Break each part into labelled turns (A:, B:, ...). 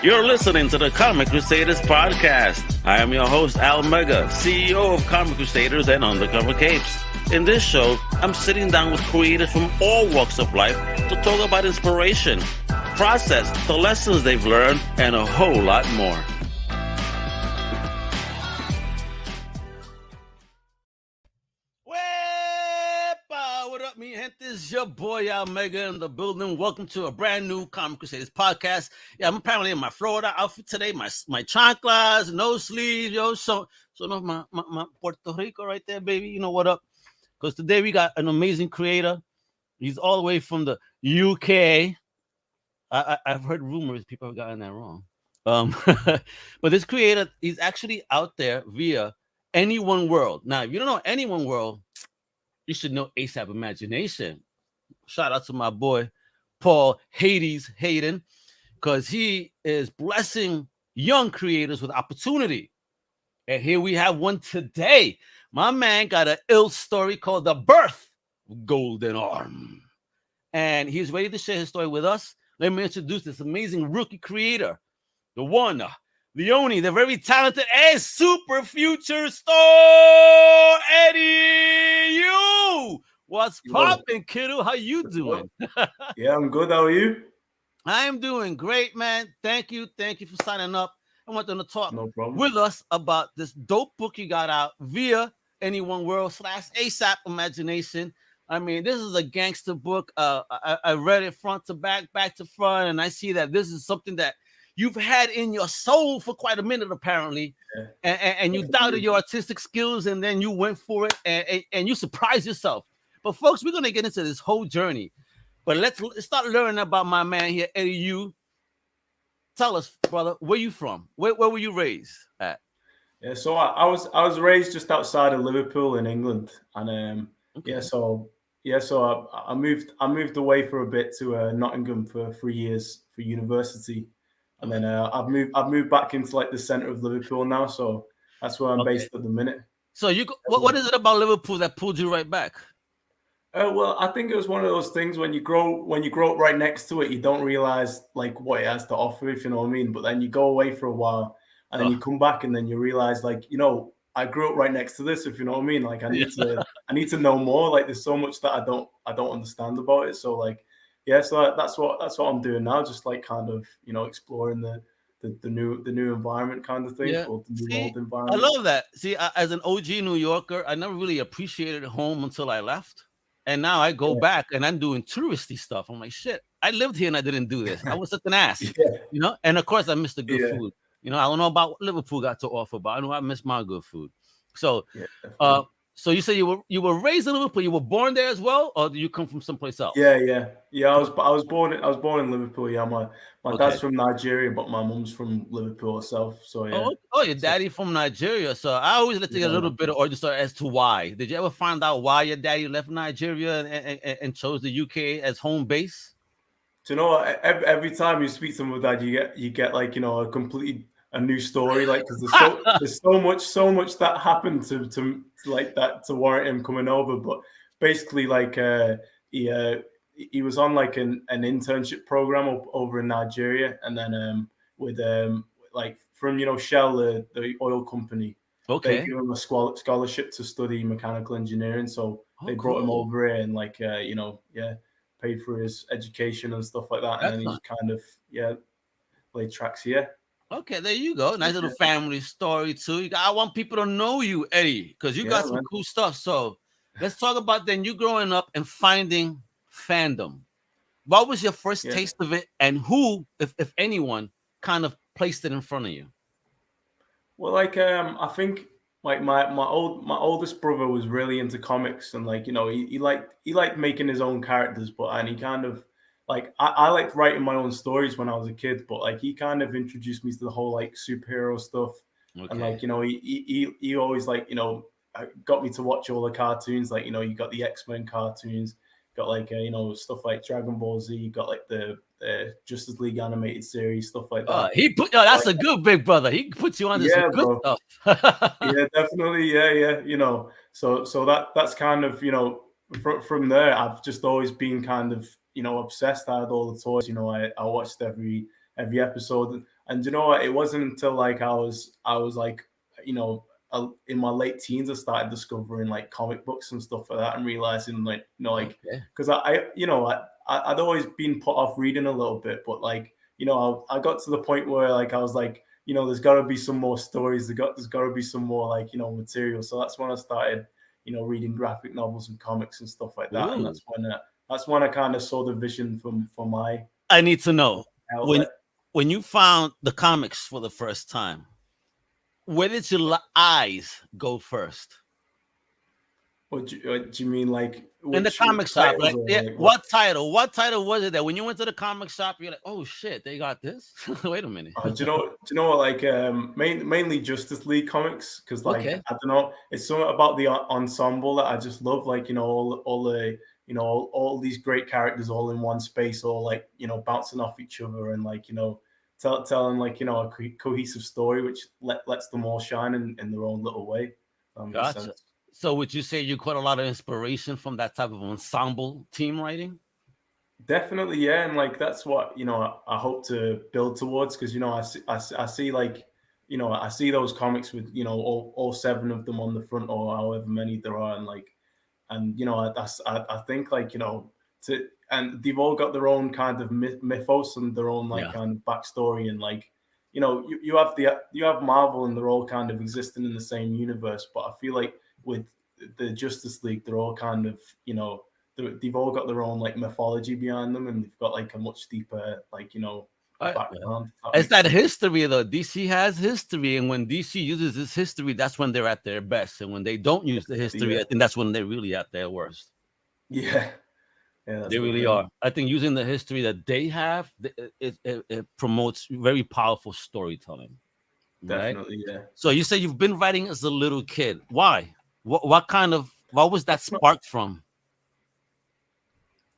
A: You're listening to the Comic Crusaders podcast. I am your host, Al Mega, CEO of Comic Crusaders and Undercover Capes. In this show, I'm sitting down with creators from all walks of life to talk about inspiration, process, the lessons they've learned, and a whole lot more. What up, me gente? This is your boy Al Mega in the building. Welcome to a brand new Comic Crusaders podcast. Yeah, I'm apparently in my Florida outfit today. My chanclas, no sleeves, yo. So no, my Puerto Rico right there, baby. You know what up? Because today we got an amazing creator. He's all the way from the UK. I've heard rumors people have gotten that wrong. But this creator, he's actually out there via Anyone World. Now, if you don't know Anyone World, you should know ASAP Imagination. Shout out to my boy, Paul Hades Hayden, because he is blessing young creators with opportunity. And here we have one today. My man got an ill story called The Birth of Goldenarm. And he's ready to share his story with us. Let me introduce this amazing rookie creator, the one, the only, the very talented and super future star, Eddie U. What's poppin', kiddo? How you doing?
B: Yeah, I'm good. How are you?
A: I am doing great, man. Thank you for signing up. I want them to talk with us about this dope book you got out via Anyone World / ASAP Imagination. I mean, this is a gangster book. I read it front to back to front, and I see that this is something that you've had in your soul for quite a minute, apparently, and you doubted your artistic skills, and then you went for it, and you surprised yourself. But folks, we're gonna get into this whole journey. But let's start learning about my man here, Eddie U. Tell us, brother, where you from? Where were you raised at?
B: Yeah, so I was raised just outside of Liverpool in England, and so I moved away for a bit to Nottingham for 3 years for university. And then I've moved back into like the center of Liverpool now, so that's where I'm based at the minute.
A: So what is it about Liverpool that pulled you right back?
B: Well, I think it was one of those things when you grow up right next to it, you don't realize like what it has to offer, if you know what I mean. But then you go away for a while, and then you come back, and then you realize like, I grew up right next to this, if you know what I mean. Like I need to know more. Like there's so much that I don't understand about it. So like. Yeah, so that's what I'm doing now, just like kind of exploring the new environment kind of thing, or the new old environment.
A: I love that. See, as an OG New Yorker, I never really appreciated home until I left, and now I go back and I'm doing touristy stuff. I'm like, shit, I lived here and I didn't do this. I was such an ass, And of course, I missed the good food. I don't know about what Liverpool got to offer, but I know I missed my good food. So, so you say you were raised in Liverpool. You were born there as well, or do you come from someplace else?
B: Yeah. I was born in Liverpool. Yeah, my dad's from Nigeria, but my mum's from Liverpool herself. So yeah.
A: Oh, your daddy from Nigeria. So I always like to get a little bit of origin story as to why. Did you ever find out why your daddy left Nigeria and chose the UK as home base?
B: Do you know what? Every time you speak to my dad, you get like a new story, like because there's so much that happened to like that to warrant him coming over. But basically, like he was on like an internship program over in Nigeria, and then with like from Shell, the oil company.
A: Okay.
B: They gave him a scholarship to study mechanical engineering, so they brought him over here and like paid for his education and stuff like that, and then he kind of laid tracks here.
A: Okay, there you go. Nice little family story too. I want people to know you, Eddie, because you got some cool stuff. So let's talk about then you growing up and finding fandom. What was your first taste of it, and who, if anyone, kind of placed it in front of you?
B: Well, like I think like my oldest brother was really into comics, and like he liked making his own characters, and he kind of. Like I liked writing my own stories when I was a kid, but like he kind of introduced me to the whole like superhero stuff, and like he always like got me to watch all the cartoons. Like you got the X-Men cartoons, got like stuff like Dragon Ball Z, you got like the Justice League animated series, stuff like that.
A: That's like, a good big brother. He puts you on this good stuff.
B: Yeah, definitely. Yeah. So that's kind of from there. I've just always been kind of obsessed. I had all the toys. I watched every episode. And you know what? It wasn't until like I was like, you know, in my late teens, I started discovering like comic books and stuff like that, and realizing like, you know, like
A: Okay.
B: because you know, I'd always been put off reading a little bit, but like, you know, I got to the point where like I was like, you know, there's got to be some more stories. There's got to be some more like, you know, material. So that's when I started, you know, reading graphic novels and comics and stuff like that. And
A: Ooh.
B: that's when I kind of saw the vision for my
A: I need to know when
B: outlet.
A: when you found the comics for the first time, where did your eyes go first?
B: What do you mean, like
A: In the
B: which
A: comic shop,
B: titles
A: like,
B: or
A: yeah,
B: like what?
A: what title? What title was it that when you went to the comic shop, you're like, oh shit, they got this? Wait a minute.
B: Do you know what? Like, mainly Justice League comics, because like
A: Okay,
B: I don't know, it's something about the ensemble that I just love. Like, you know, all the you know all these great characters all in one space, all like, you know, bouncing off each other, and like, you know, telling like, you know, a cohesive story which lets them all shine in their own little way. That makes
A: gotcha.
B: sense.
A: So would you say you caught a lot of inspiration from that type of ensemble team writing?
B: Definitely, yeah, and like that's what, you know, I hope to build towards, because you know I see like, you know, I see those comics with, you know, all seven of them on the front, or however many there are, and like, and you know, I think like, you know, to and they've all got their own kind of mythos and their own like
A: Yeah.
B: kind of backstory, and like, you know, you have Marvel and they're all kind of existing in the same universe, but I feel like with the Justice League, they're all kind of, you know, they've all got their own like mythology behind them, and they've got like a much deeper, like, you know,
A: Yeah.
B: background, if that
A: It's
B: makes
A: that
B: sense.
A: history though. DC has history, and when DC uses this history, that's when they're at their best. And when they don't use the history,
B: Yeah,
A: I think that's when they're really at their worst.
B: yeah, yeah, that's
A: They
B: the
A: really
B: thing.
A: are. I think using the history that they have, it promotes very powerful storytelling, right?
B: Definitely, yeah.
A: So you say you've been writing as a little kid. Why? What was that sparked from?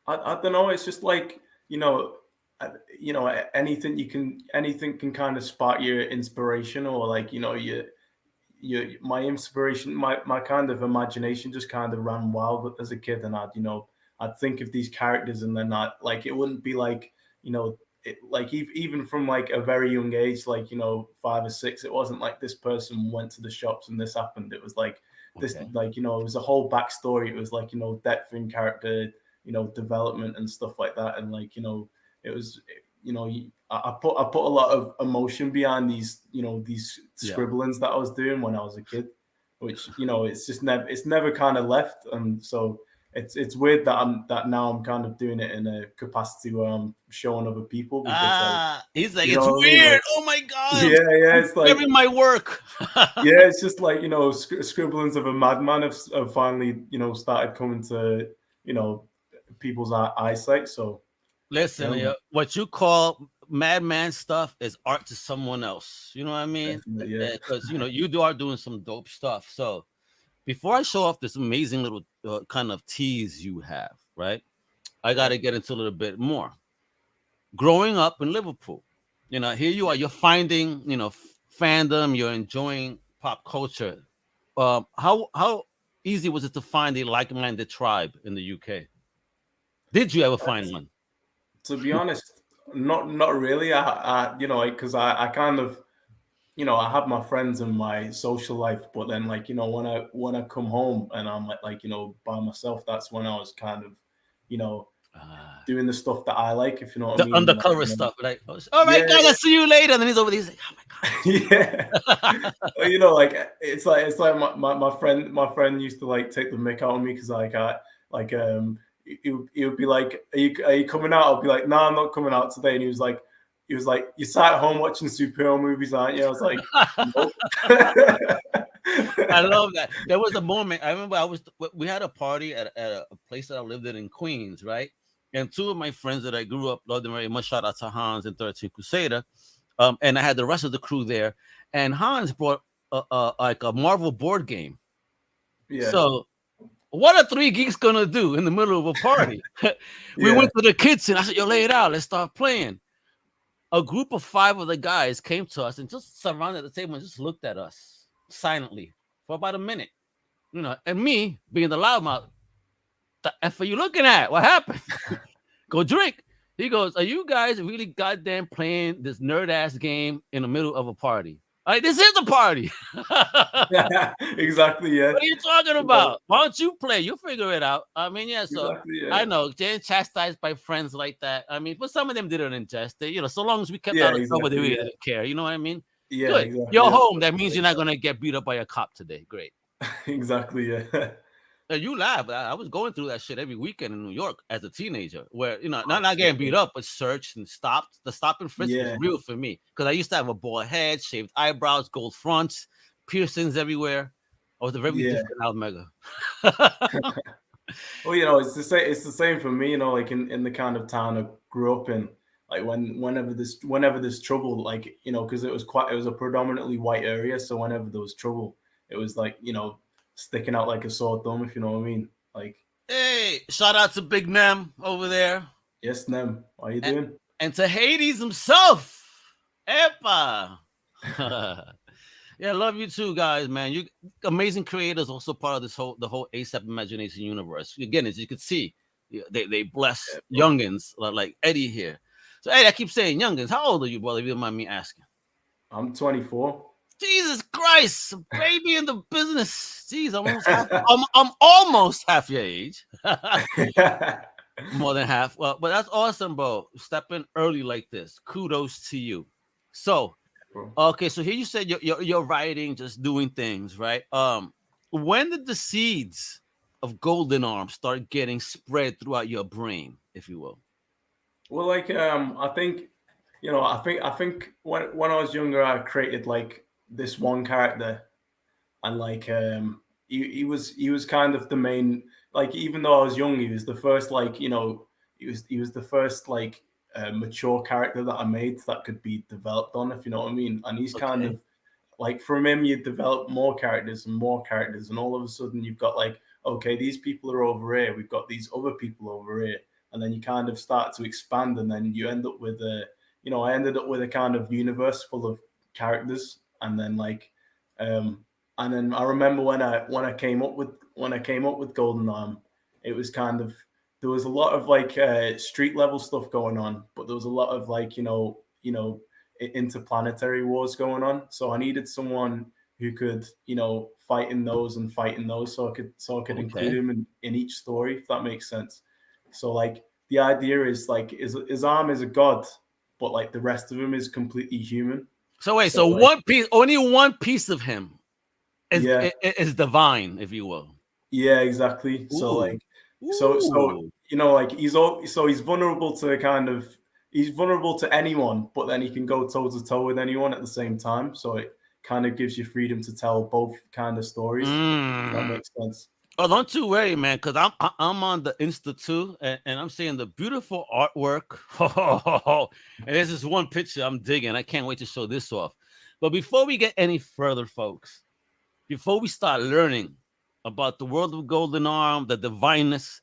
B: I don't know. It's just like, you know, you know, anything can kind of spark your inspiration, or like, you know, my inspiration, my kind of imagination just kind of ran wild as a kid, and I'd, you know, I'd think of these characters, and then I like, it wouldn't be like, you know, like even from like a very young age, like, you know, 5 or 6, it wasn't like this person went to the shops and this happened. It was like this,
A: Okay.
B: like, you know, it was a whole backstory. It was like, you know, depth in character, you know, development and stuff like that, and like, you know, it was, you know, I put a lot of emotion behind these, you know, these
A: Yeah.
B: scribblings that I was doing when I was a kid, which, you know, it's never kind of left, and so it's weird that now I'm kind of doing it in a capacity where I'm showing other people, because like,
A: He's like,
B: you know
A: it's
B: what I mean,
A: weird.
B: like,
A: Oh my god,
B: yeah,
A: I'm
B: it's like,
A: sharing my work.
B: yeah, it's just like, you know, scribblings of a madman have finally, you know, started coming to, you know, people's eyesight. So yeah,
A: Listen,
B: man,
A: what you call madman stuff is art to someone else. You know what I mean?
B: definitely, yeah.
A: Because you know are doing some dope stuff. So before I show off this amazing little kind of tease you have, right? I got
B: Yeah.
A: to get into a little bit more. Growing up in Liverpool, here you are. You're finding, fandom. You're enjoying pop culture. How easy was it to find a like-minded tribe in the UK? Did you ever find one?
B: To be honest, not really. You know, because I kind of, you know, I have my friends and my social life, but then like, you know, when I come home and I'm like, you know, by myself, that's when I was kind of, you know,
A: Ah.
B: doing the stuff that I like, if you know what I
A: The
B: mean. And like,
A: undercover
B: you know,
A: stuff, like, all
B: yeah,
A: right, guys, I'll see you later. And then he's over there, he's like, oh my
B: yeah.
A: god.
B: You know, like it's like my friend used to like take the mick out of me, because like I like he would be like, are you coming out? I'll be like, no, I'm not coming out today. And he was like, you sat at home watching superhero movies, aren't you? I was like, nope.
A: I love that. There was a moment. I remember we had a party at a place that I lived in Queens, right? And two of my friends that I grew up loving very much, shout out to Hans and 13 Crusader. And I had the rest of the crew there. And Hans brought like a Marvel board game.
B: Yeah,
A: So what are three geeks gonna do in the middle of a party? We
B: yeah,
A: went to the kitchen. I said, yo, lay it out. Let's start playing. A group of 5 of the guys came to us and just surrounded the table and just looked at us silently for about a minute. And me being the loudmouth, the F are you looking at? What happened? Go drink. He goes, "Are you guys really goddamn playing this nerd ass game in the middle of a party? Like, this is a party.
B: Exactly, yeah.
A: What are you talking
B: You know,
A: about? Why don't you play? You figure it out." I mean, yeah. So
B: exactly, yeah.
A: I know getting chastised by friends like that. I mean, but some of them didn't ingest it. So long as we kept
B: Yeah,
A: out of trouble, they
B: exactly,
A: really
B: yeah.
A: didn't care. You know what I mean?
B: Yeah,
A: Good.
B: exactly.
A: You're
B: Yeah.
A: home. That means you're not gonna get beat up by a cop today. Great.
B: Exactly, yeah.
A: You laugh. I was going through that shit every weekend in New York as a teenager, where
B: Oh,
A: not
B: shit,
A: getting beat up, but searched and stopped. The stop and frisk was
B: yeah.
A: real for me because I used to have a bald head, shaved eyebrows, gold fronts, piercings everywhere. I was a very
B: Yeah.
A: different Almega.
B: Well, it's the same. It's the same for me. Like in the kind of town I grew up in. Like whenever there's trouble, like because it was a predominantly white area. So whenever there was trouble, it was like sticking out like a sore thumb. If you know what I mean. Like,
A: Hey, shout out to Big Nem over there,
B: yes, Nem. How you
A: and,
B: doing?
A: and to Hades himself. Epa. Yeah, I love you too, guys, man. You amazing creators, also part of the whole ASAP Imagination universe. Again, as you can see, they bless
B: Yeah, bro.
A: youngins like Eddie here. So Eddie, I keep saying youngins. How old are you, brother? If you don't mind me asking.
B: I'm 24.
A: Jesus Christ, a baby in the business. Jeez, I'm almost half your age. More than half. Well, but that's awesome, bro. Stepping early like this. Kudos to you. So,
B: Bro.
A: okay, so here you said you're writing, just doing things, right? When did the seeds of Goldenarm start getting spread throughout your brain, if you will?
B: Well, like I think I think when I was younger, I created like this one character, and like he was kind of the main, like, even though I was young, he was the first, like, he was the first, like, mature character that I made that could be developed on, if you know what I mean. And he's kind
A: Okay.
B: of like, from him you develop more characters and more characters, and all of a sudden you've got, like, okay, these people are over here, we've got these other people over here, and then you kind of start to expand, and then you end up with I ended up with a kind of universe full of characters. And then, like, um and then I remember when I came up with Golden Arm, it was kind of, there was a lot of, like, street level stuff going on, but there was a lot of, like, interplanetary wars going on. So I needed someone who could, fight in those and fight in those, so I could include
A: Okay.
B: him in each story, if that makes sense. So, like, the idea is, like, his arm is a god, but, like, the rest of him is completely human.
A: So wait,
B: So,
A: so
B: like,
A: one piece, only one piece of him
B: yeah,
A: is divine, if you will.
B: yeah, exactly. So,
A: Ooh.
B: like, so
A: Ooh.
B: like, he's vulnerable to he's vulnerable to anyone, but then he can go toe to toe with anyone at the same time. So it kind of gives you freedom to tell both kind of stories. If that
A: Mm.
B: makes sense.
A: Oh, don't you worry, man, because I'm on the Insta too, and I'm seeing the beautiful artwork. And this is one picture I'm digging. I can't wait to show this off. But before we get any further, folks, before we start learning about the world of Golden Arm, the divineness,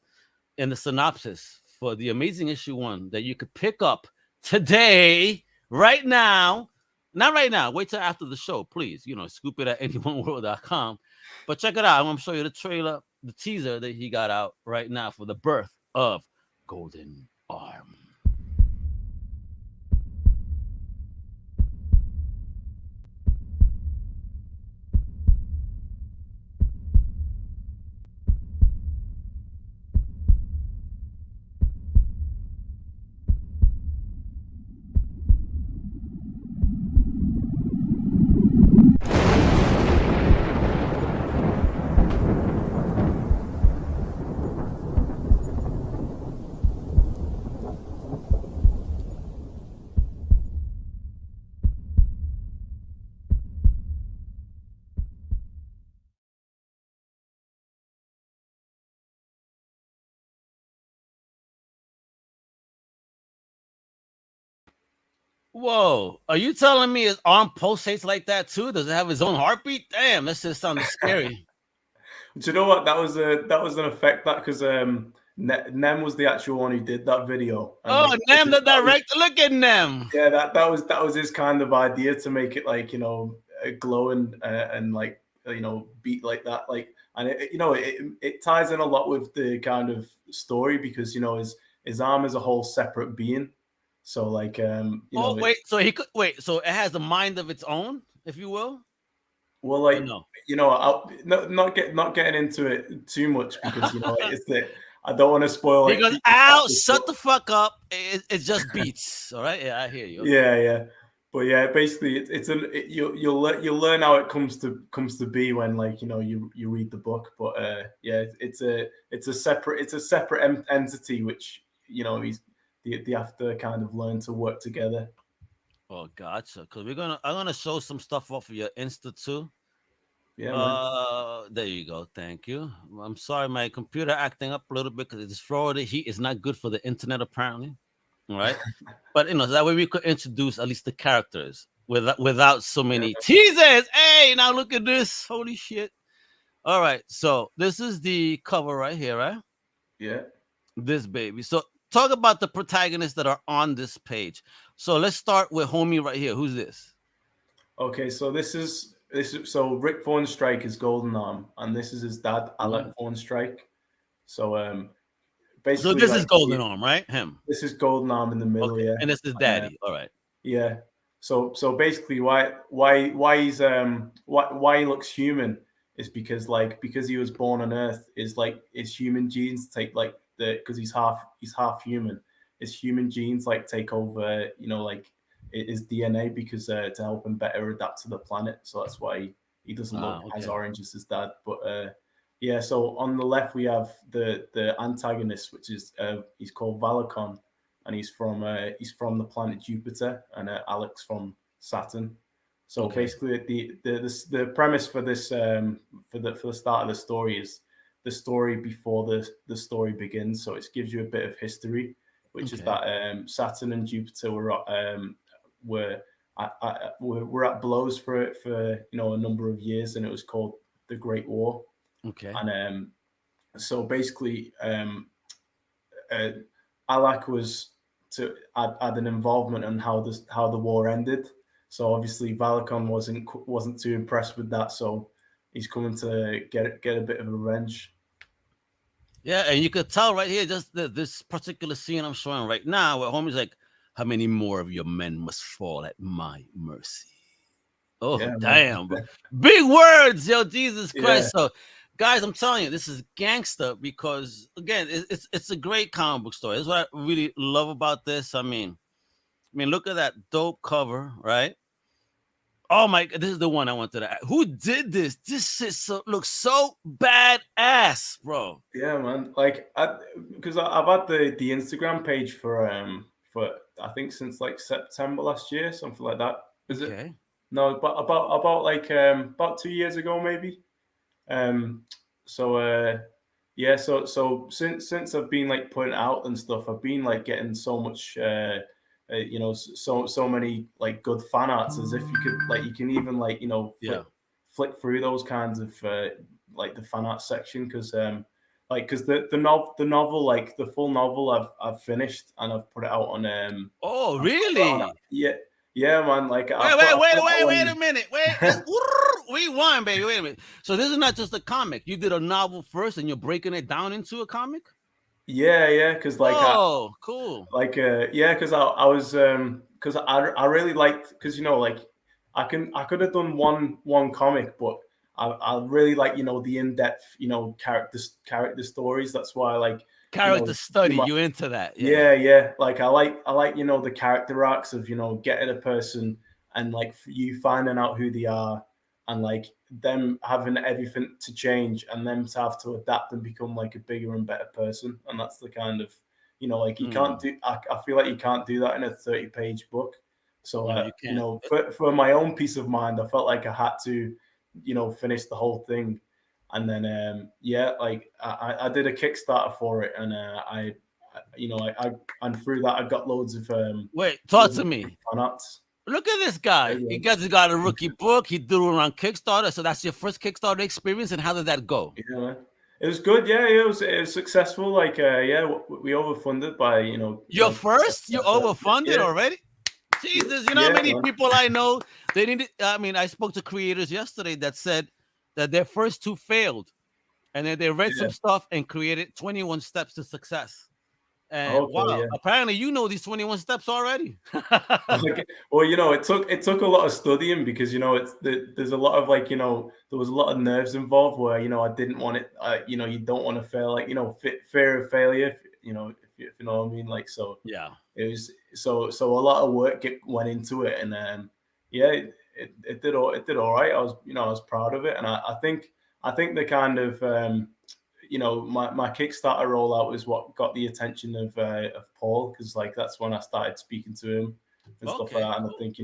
A: and the synopsis for the amazing issue 1 that you could pick up today, right now, not right now, wait till after the show, please. Scoop it at anyoneworld.com. But check it out. I'm going to show you the trailer, the teaser that he got out right now for the birth of Golden Arm. Whoa, are you telling me his arm pulsates like that too? Does it have his own heartbeat? Damn, that just sounded scary.
B: Do you know what? That was an effect, that, because Nem was the actual one who did that video, and,
A: Oh,
B: like,
A: Nam the
B: that was,
A: director, look at Nam.
B: yeah, that was his kind of idea, to make it, like, glow, and, like, beat like that, like. And it ties in a lot with the kind of story, because, his his arm is a whole separate being. So like
A: wait, so he could wait, so it has a mind of its own, if you will.
B: Well, like
A: No,
B: I'll not getting into it too much because it's that I don't want to spoil
A: he
B: like
A: goes,
B: future
A: "Ow,
B: chapters,
A: shut the fuck up." It just beats. All right, yeah, I hear you. Okay.
B: yeah. But yeah, basically, you'll learn how it comes to be when like you read the book. But yeah, it's a separate entity which they have to kind of learn to work together.
A: Oh, gotcha. Because I'm gonna show some stuff off of your Insta too.
B: Yeah, man.
A: There you go. Thank you. I'm sorry, my computer acting up a little bit because it's Florida heat is not good for the internet apparently. All right, but that way we could introduce at least the characters without so many teasers. Hey, now look at this. Holy shit. All right, so this is the cover right here, right?
B: Yeah.
A: This baby. So talk about the protagonists that are on this page. So let's start with homie right here. Who's this?
B: Okay, so this is so Rick Thornstrike is Goldenarm, and this is his dad, Alec Thornstrike. So basically,
A: So this is
B: like
A: Goldenarm, right? Him.
B: this is Goldenarm in the middle,
A: Okay,
B: yeah.
A: and this is daddy. All right.
B: Yeah. So basically, why he's why he looks human is because he was born on Earth is like his human genes take like because he's half human. His human genes like take over like his DNA because to help him better adapt to the planet. So that's why he doesn't look as orange as his dad. But yeah. So on the left we have the antagonist, which is he's called Valakon. And he's from the planet Jupiter, and Alex from Saturn. So basically, the premise for this for the start of the story is the story before the story begins. So it gives you a bit of history, which is that Saturn and Jupiter were at blows for a number of years, and it was called the Great War.
A: Okay.
B: And so basically, Alak was to add an involvement on how the war ended. So obviously Valakon wasn't too impressed with that. So he's coming to get a bit of revenge.
A: Yeah, and you could tell right here, just this particular scene I'm showing right now, where homie's like, "How many more of your men must fall at my mercy?" Oh, yeah, damn, bro. Big words, yo, Jesus Christ. So guys, I'm telling you, this is gangster because again, it's a great comic book story. That's what I really love about this. I mean, look at that dope cover, right? Oh my God, this is the one I wanted to add. Who did this? This shit looks so badass, bro.
B: Yeah, man. Like, because I've had the Instagram page for I think since like September last year, something like that. Is it? No, but about like about 2 years ago maybe. So yeah, so since I've been like putting out and stuff, I've been like getting so much so many like good fan arts, as if you can even like flick through those kinds of like the fan art section, because because the novel, like the full novel, I've finished and I've put it out on
A: oh really?
B: Yeah, man. Like,
A: wait a minute. Rewind, baby. Wait a minute. So this is not just a comic. You did a novel first, and you're breaking it down into a comic.
B: Yeah. Because like,
A: cool.
B: Like, yeah, because I was because I really liked, because like I could have done one comic, but I really like the in-depth character stories. That's why I like
A: character study. You into that?
B: Yeah. Like I like the character arcs of getting a person and like you finding out who they are, and like them having everything to change and them to have to adapt and become like a bigger and better person. And that's the kind of like you can't do. I feel like you can't do that in a 30-page book. So for my own peace of mind, I felt like I had to finish the whole thing. And then like I did a Kickstarter for it, and I and through that I got loads of
A: wait, talk to me.
B: Fan-arts.
A: Look at this guy. He got a rookie book. He threw it on Kickstarter. So that's your first Kickstarter experience. And how did that go?
B: Yeah, man. It was good. Yeah, it was successful. Like, we overfunded by
A: Your first? You overfunded already? Jesus, you know how many people I know? They didn't. I mean, I spoke to creators yesterday that said that their first two failed, and then they read some stuff and created 21 steps to success. And
B: Okay,
A: wow,
B: yeah.
A: apparently you know these 21 steps already.
B: Okay. Well, it took a lot of studying because there's a lot of there was a lot of nerves involved where I didn't want it. You don't want to fail, fear of failure. If you know what I mean. Like so,
A: Yeah.
B: it was so a lot of work went into it, and yeah, it did all right. I was proud of it, and I think the kind of my Kickstarter rollout was what got the attention of Paul, because that's when I started speaking to him and stuff like
A: Okay.
B: that. And I
A: Cool.
B: think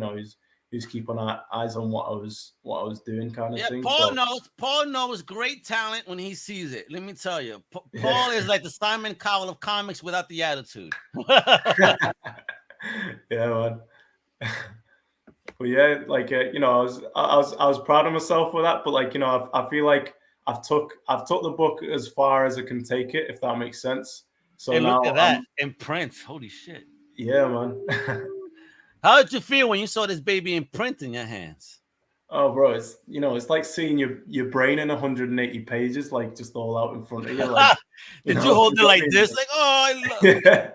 B: he's keeping eyes on what I was doing, kind of
A: Yeah,
B: thing.
A: Paul
B: So
A: knows. Paul knows great talent when he sees it. Let me tell you,
B: yeah,
A: Paul is like the Simon Cowell of comics without the attitude.
B: yeah, man. But yeah, I was proud of myself for that. But I feel like I've took the book as far as I can take it, if that makes sense. So
A: And look
B: now
A: at that in print. Holy shit!
B: yeah, man.
A: How did you feel when you saw this baby in print in your hands?
B: Oh, bro, it's like seeing your brain in 180 pages, like just all out in front of you, like
A: Did you
B: do
A: hold
B: you
A: it
B: know what
A: like
B: I mean?
A: this? Like, oh, I love.
B: Yeah.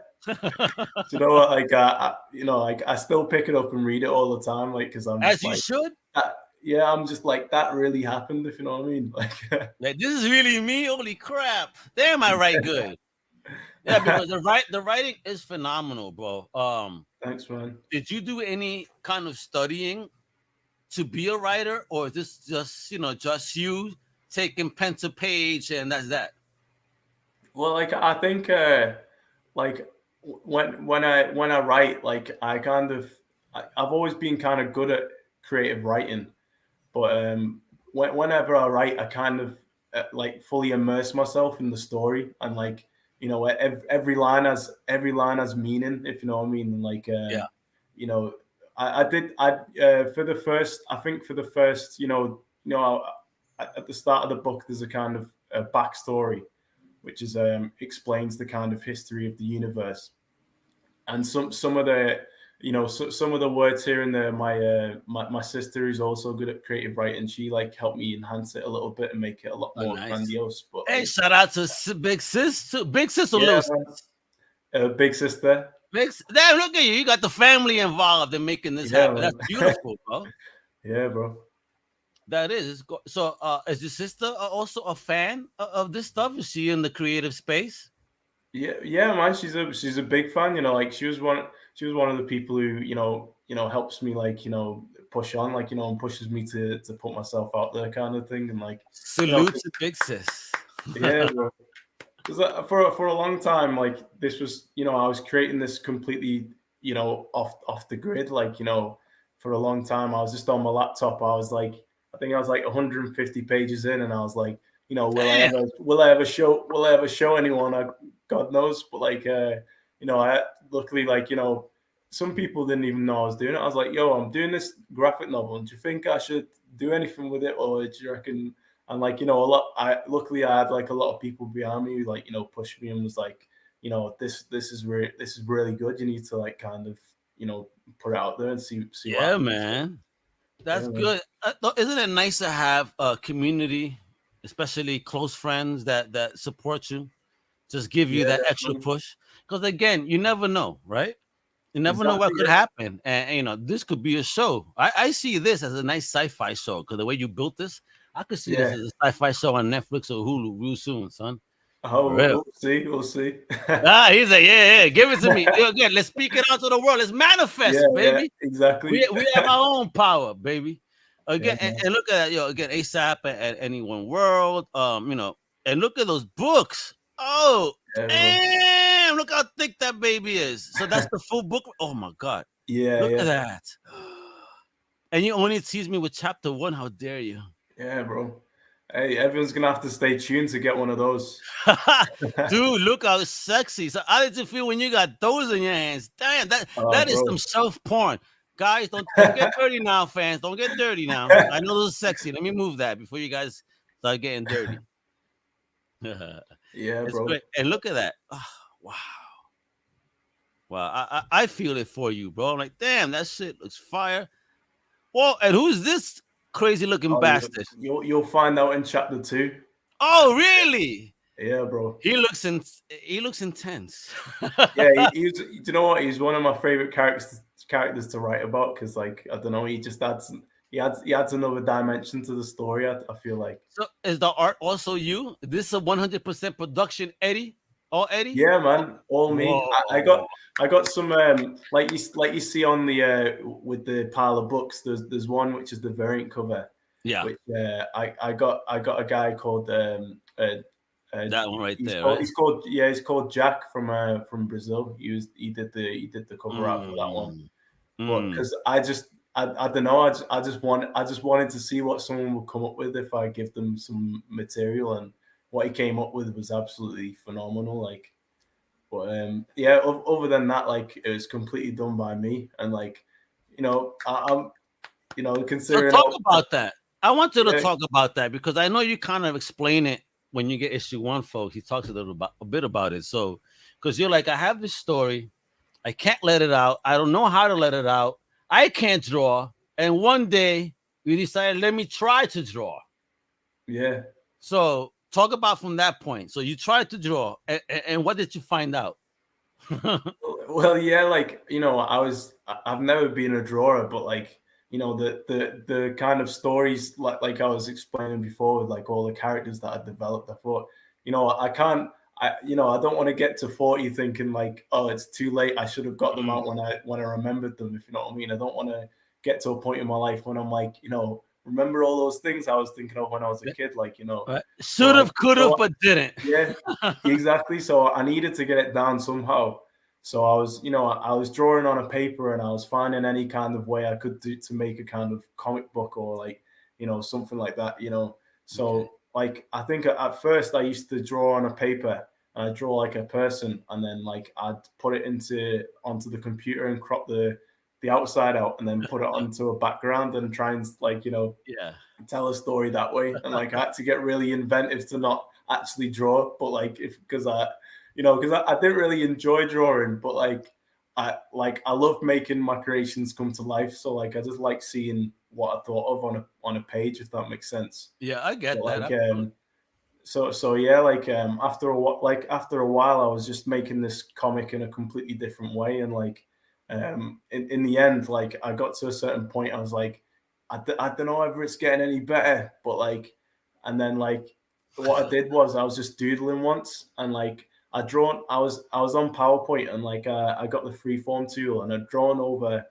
B: Do you know what? I still pick it up and read it all the time, like because I'm
A: As
B: just
A: you
B: like
A: should.
B: that. Yeah, I'm just like that really happened, if you know what I mean.
A: Like, this is really me. Holy crap! Damn, I write good. Yeah, because the writing is phenomenal, bro.
B: Thanks, man.
A: Did you do any kind of studying to be a writer, or is this just you taking pen to page and that's that?
B: Well, I think like when I write, like I've always been kind of good at creative writing. But whenever I write, I kind of fully immerse myself in the story, and every line has meaning, if you know what I mean. And
A: Yeah,
B: you know, I did for the first, I think for the first, at the start of the book, there's a kind of a backstory, which is explains the kind of history of the universe, and some of the some of the words here and there. My sister is also good at creative writing. She helped me enhance it a little bit and make it a lot
A: oh,
B: more
A: nice.
B: grandiose. But
A: Hey, shout out to big sis, big sis or
B: yeah,
A: little
B: man.
A: sis.
B: Big sister.
A: Damn, look at you. You got the family involved in making this
B: Yeah,
A: happen.
B: man.
A: That's beautiful, bro.
B: Yeah, bro.
A: That is. So, is your sister also a fan of this stuff? Is she in the creative space?
B: Yeah, man. She's a big fan. She was one of the people who helps me push on, and pushes me to put myself out there, kind of thing. And
A: Salute to big sis.
B: yeah, bro. Because for a long time, this was, I was creating this completely, off the grid. For a long time, I was just on my laptop. I think I was 150 pages in, and I was like,
A: Damn.
B: will I ever show anyone? God knows. But I luckily, some people didn't even know I was doing it. I was like, yo, I'm doing this graphic novel. Do you think I should do anything with it, or do you reckon? And a lot. Luckily I had a lot of people behind me who pushed me and was like, this is really good. You need to kind of put it out there and see what
A: Yeah,
B: happens. So,
A: man. That's
B: yeah, man.
A: good. Isn't it nice to have a community, especially close friends that support you, just give you
B: Yeah,
A: that extra
B: definitely.
A: push? Because again, you never know, right? You never know what
B: Exactly.
A: could
B: Yeah.
A: happen, and this could be a show. I see this as a nice sci-fi show because the way you built this, I could see this
B: Yeah.
A: as a sci-fi show on Netflix or Hulu real soon, son. For
B: Oh,
A: real.
B: we'll see. We'll see.
A: He's like, yeah, give it to me. Again, let's speak it out to the world. Let's
B: Yeah,
A: manifest,
B: yeah,
A: baby.
B: exactly.
A: We have our own power, baby.
B: Yeah,
A: Again, and,
B: man.
A: and look at again ASAP at any one world. And look at those books. Oh,
B: Yeah, bro.
A: damn! Look how thick that baby is. So that's the full book. Oh my god,
B: Yeah,
A: look at
B: yeah,
A: that. And you only tease me with chapter 1. How dare you?
B: yeah, bro. Hey, everyone's gonna have to stay tuned to get one of those.
A: Dude, look how sexy. So how did you feel when you got those in your hands? Damn, that
B: Oh,
A: that is some
B: bro.
A: self porn. Guys, don't get dirty now, fans. Don't get dirty now. I know those are sexy. Let me move that before you guys start getting dirty.
B: Yeah,
A: It's
B: bro.
A: great. And look at that. Oh, wow. Wow. I feel it for you, bro. I'm like, damn, that shit looks fire. Well, and who's this crazy looking
B: Oh,
A: bastard?
B: you'll find out in chapter 2.
A: Oh, really?
B: Yeah, bro.
A: He looks intense.
B: Yeah, he was. You know what? He's one of my favorite characters to write about because, like, I don't know, he just adds another dimension to the story. I feel like.
A: So is the art also you? This is a 100% production, Eddie? All Eddie?
B: Yeah, man, all me.
A: Whoa.
B: I got some like you see on the with the pile of books. There's one which is the variant cover,
A: Yeah,
B: which I got a guy called
A: that one right there, right?
B: he's called Jack from Brazil. He did the cover art for that one.
A: Mm,
B: But
A: mm.
B: because I don't know, I just wanted to see what someone would come up with if I give them some material, and what he came up with was absolutely phenomenal. Like, but yeah, other than that, like it was completely done by me, and like, I'm
A: So
B: considering
A: talk
B: all,
A: about that. I want you to
B: yeah,
A: talk about that because I know you kind of explain it when you get issue one, folks. He talks a bit about it. So, because you're like, I have this story, I can't let it out. I don't know how to let it out. I can't draw. And one day you decided, let me try to draw.
B: yeah.
A: So talk about from that point. So you tried to draw, and what did you find out?
B: Well, yeah, like I've never been a drawer, but like the kind of stories like I was explaining before with like all the characters that I developed. I thought, I can't. I don't want to get to 40 thinking like, oh, it's too late. I should have got them
A: Mm.
B: out when I remembered them. If you know what I mean. I don't want to get to a point in my life when I'm like, remember all those things I was thinking of when I was a kid, like
A: Right.
B: So
A: Should have, could have,
B: so
A: but didn't.
B: yeah, exactly. So I needed to get it down somehow. So I was, I was drawing on a paper and I was finding any kind of way I could do to make a kind of comic book or like, something like that.
A: Okay.
B: So like I think at first I used to draw on a paper and I'd draw like a person and then like I'd put it onto the computer and crop the outside out and then put it onto a background and try and like,
A: Yeah.
B: tell a story that way. And like I had to get really inventive to not actually draw, but like if because I didn't really enjoy drawing, but I love making my creations come to life. So like I just like seeing what I thought of on a page, if that makes sense.
A: Yeah, I
B: But
A: get that.
B: like so yeah, like after a while I was just making this comic in a completely different way, and like in the end, like I got to a certain point, I was like, I don't know if it's getting any better, but like, and then like what I did was I was just doodling once, and like I was on PowerPoint, and like I got the freeform tool, and I'd drawn over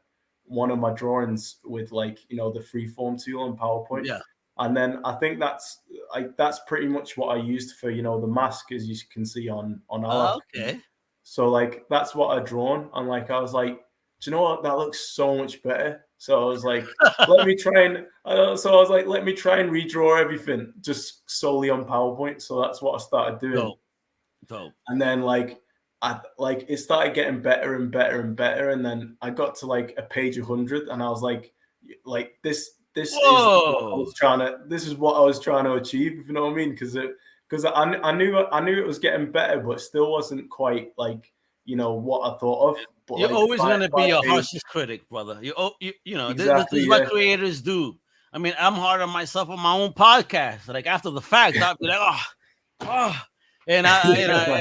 B: one of my drawings with like the freeform tool on PowerPoint,
A: Yeah.
B: and then I think that's pretty much what I used for the mask, as you can see on Alak.
A: Okay.
B: So like that's what I drawn, and like I was like, do you know what? That looks so much better. So I was like, let me try and so I was like, let me try and redraw everything just solely on PowerPoint. So that's what I started doing,
A: Dope. Dope.
B: and then like it started getting better and better and better, and then I got to like a page 100, and I was like
A: Whoa.
B: this is what I was trying to achieve, if you know what I mean, because I knew it was getting better, but still wasn't quite like what I thought of, but
A: You're
B: like
A: always gonna be
B: by
A: your
B: page.
A: harshest critic, brother. This
B: Exactly,
A: is what
B: yeah.
A: creators do. I mean, I'm hard on myself on my own podcast. Like after the fact, I'll be like, oh, and
B: Yeah,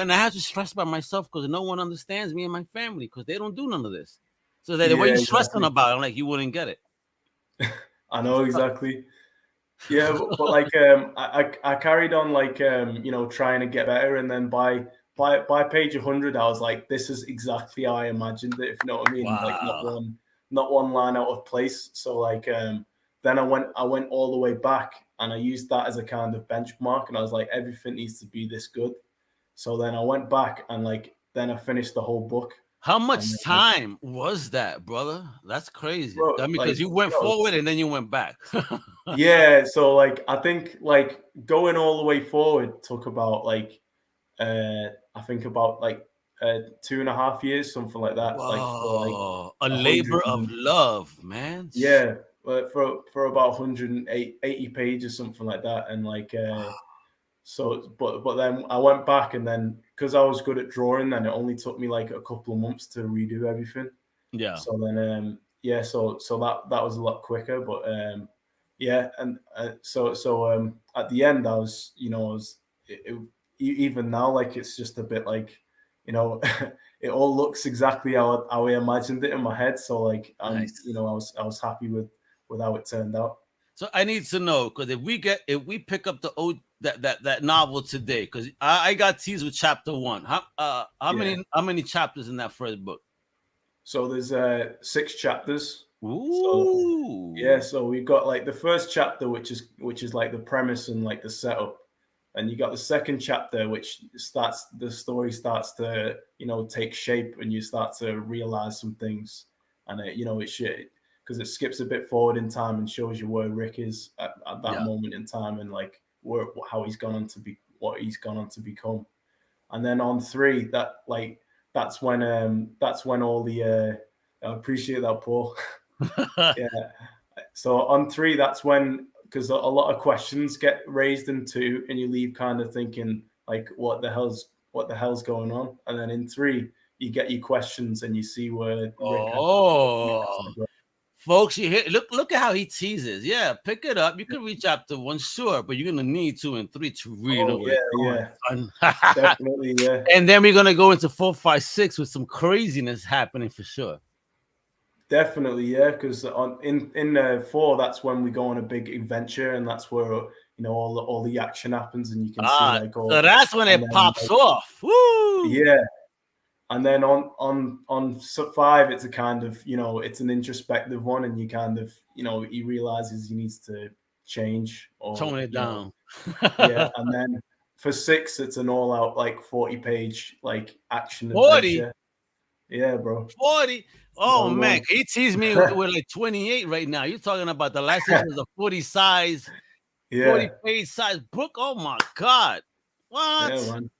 A: and I have to stress by myself because no one understands me and my family because they don't do none of this. So that what
B: yeah,
A: you stressing
B: exactly.
A: about, I'm like, you wouldn't get it.
B: I know exactly. Yeah, but like I carried on like trying to get better, and then by page 100 I was like, this is exactly how I imagined it, if you know what I mean, like
A: Wow.
B: not one line out of place. So like then I went all the way back, and I used that as a kind of benchmark, and I was like, everything needs to be this good. So then I went back, and like then I finished the whole book,
A: How
B: and
A: much
B: like,
A: time was that, brother? That's crazy.
B: bro,
A: I mean,
B: like
A: because you went forward and then you went back.
B: yeah, so like I think like going all the way forward took about like I think about like 2.5 years, something like that. Like for like
A: Whoa, a
B: a hundred
A: labor of
B: and
A: love, man.
B: yeah, for about 180 pages, something like that. And like so, but then I went back, and then because I was good at drawing, then it only took me like a couple of months to redo everything.
A: Yeah.
B: So then yeah, so that was a lot quicker, but yeah, and at the end I was I was even now, like it's just a bit like, you know, it all looks exactly how I imagined it in my head. So like,
A: Nice.
B: you know, I was happy with how it turned out.
A: So I need to know, because if we pick up the old that novel today, because I got teased with chapter 1. How many chapters in that first book?
B: So there's 6 chapters.
A: Ooh.
B: So yeah, so we've got like the first chapter, which is like the premise and like the setup, and you got the second chapter, which starts the story starts to, you know, take shape, and you start to realize some things, and you know, it should, because it skips a bit forward in time and shows you where Rick is at that moment in time, and like how he's gone on to be what he's gone on to become. And then on 3, that's when all the I appreciate that, Paul. Yeah. So on 3, that's when, because a lot of questions get raised in 2, and you leave kind of thinking like, what the hell's going on? And then in 3, you get your questions and you see where
A: Oh, folks, you hear, look at how he teases. Yeah, pick it up. You can reach out to 1, sure, but you're gonna need 2 and 3 to really know what's going on.
B: Definitely, yeah.
A: And then we're gonna go into 4, 5, 6 with some craziness happening for sure.
B: Definitely, yeah, because in 4, that's when we go on a big adventure, and that's where, you know, all the action happens, and you can see like all.
A: So that's when it pops off. Woo!
B: Yeah, and then on 5, it's a kind of, you know, it's an introspective one, and you kind of, you know, he realizes he needs to change or
A: tone it down.
B: Yeah, and then for 6, it's an all-out like 40-page like action adventure. Yeah, bro.
A: 40. Oh man, he teased me with like 28 right now. You're talking about the last issue was a 40 size, 40-page size book. Oh my god. What?
B: Yeah, man.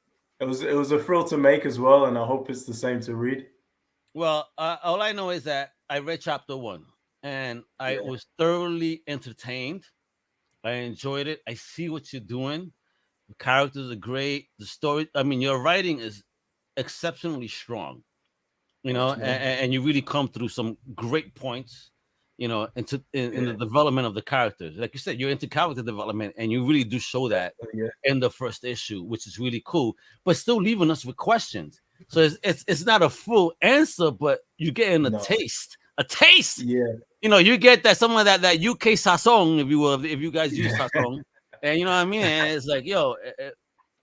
B: It was a thrill to make as well, and I hope it's the same to read.
A: Well, all I know is that I read chapter 1, and I was thoroughly entertained. I enjoyed it. I see what you're doing. The characters are great. The story, I mean, your writing is exceptionally strong. You know, and you really come through some great points, you know, in the development of the characters. Like you said, you're into character development, and you really do show that in the first issue, which is really cool. But still leaving us with questions. So it's not a full answer, but you're getting a taste. A taste.
B: Yeah.
A: You know, you get that some of that UK sazon, if you will, if you guys use sazon, and you know what I mean. And it's like, yo, it